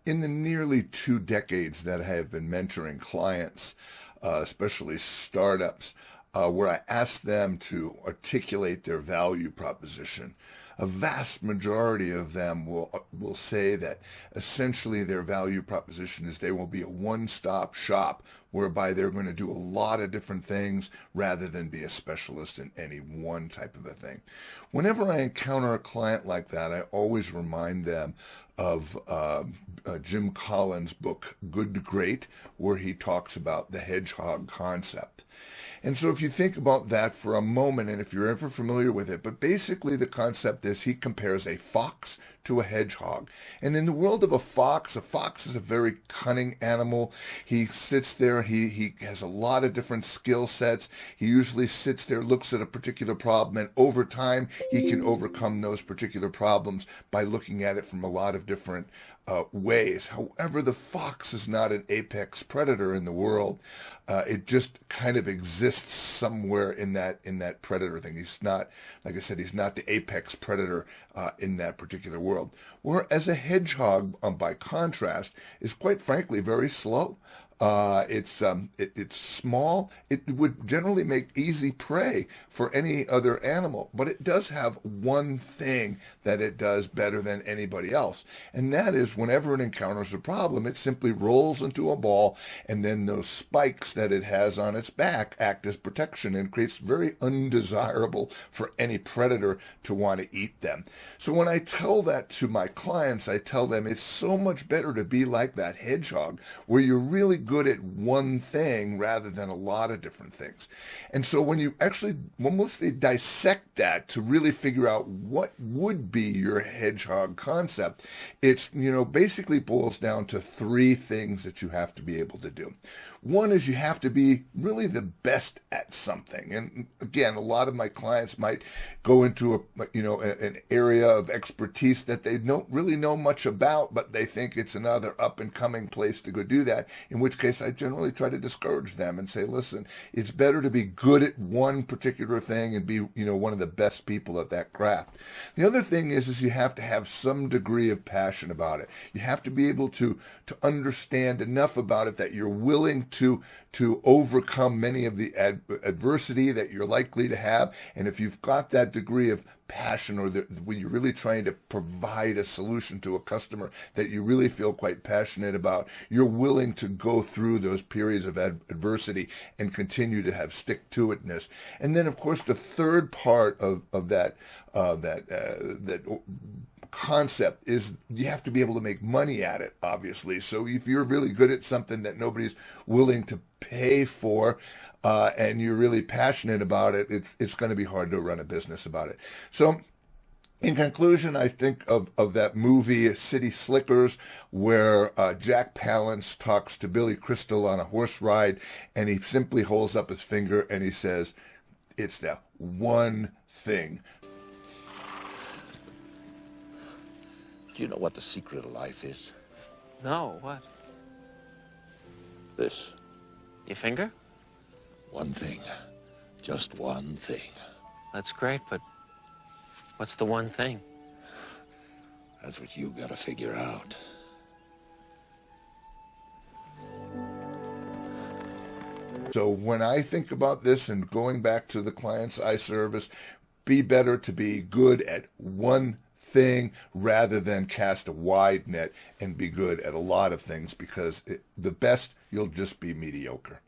In the nearly 2 decades that I have been mentoring clients, especially startups, where I ask them to articulate their value proposition, a vast majority of them will say that essentially their value proposition is they will be a one-stop shop whereby they're going to do a lot of different things rather than be a specialist in any one type of a thing. Whenever I encounter a client like that, I always remind them of Jim Collins' book, Good to Great, where he talks about the hedgehog concept. And so if you think about that for a moment, and if you're ever familiar with it, but basically the concept is he compares a fox to a hedgehog. And in the world of a fox is a very cunning animal. He sits there, he has a lot of different skill sets. He usually sits there, looks at a particular problem, and over time he can overcome those particular problems by looking at it from a lot of different ways. However, the fox is not an apex predator in the world. It just kind of exists somewhere in that predator thing. He's not, like I said, he's not the apex predator in that particular world. Whereas a hedgehog, by contrast, is quite frankly very slow. It's small. It would generally make easy prey for any other animal, but it does have one thing that it does better than anybody else, and that is whenever it encounters a problem, it simply rolls into a ball, and then those spikes that it has on its back act as protection and creates very undesirable for any predator to want to eat them. So when I tell that to my clients, I tell them it's so much better to be like that hedgehog, where you're really good at one thing rather than a lot of different things. And so when you actually mostly dissect that to really figure out what would be your hedgehog concept, it's, basically boils down to 3 things that you have to be able to do. One is you have to be really the best at something. And again, a lot of my clients might go into an area of expertise that they don't really know much about, but they think it's another up and coming place to go do that, in which case I generally try to discourage them and say, listen, it's better to be good at one particular thing and be, one of the best people at that craft. The other thing is you have to have some degree of passion about it. You have to be able to understand enough about it that you're willing to overcome many of the adversity that you're likely to have. And if you've got that degree of passion, or when you're really trying to provide a solution to a customer that you really feel quite passionate about, you're willing to go through those periods of adversity and continue to have stick-to-itness. And then, of course, the third part of that concept is you have to be able to make money at it, obviously. So if you're really good at something that nobody's willing to pay for, and you're really passionate about it, it's going to be hard to run a business about it. So in conclusion, I think of that movie City Slickers, where Jack Palance talks to Billy Crystal on a horse ride, and he simply holds up his finger and he says, it's that one thing. Do you know what the secret of life is? No, what? This. Your finger? One thing. Just one thing. That's great, but what's the one thing? That's what you gotta figure out. So when I think about this, and going back to the clients I service, be better to be good at one thing rather than cast a wide net and be good at a lot of things, because the best, you'll just be mediocre.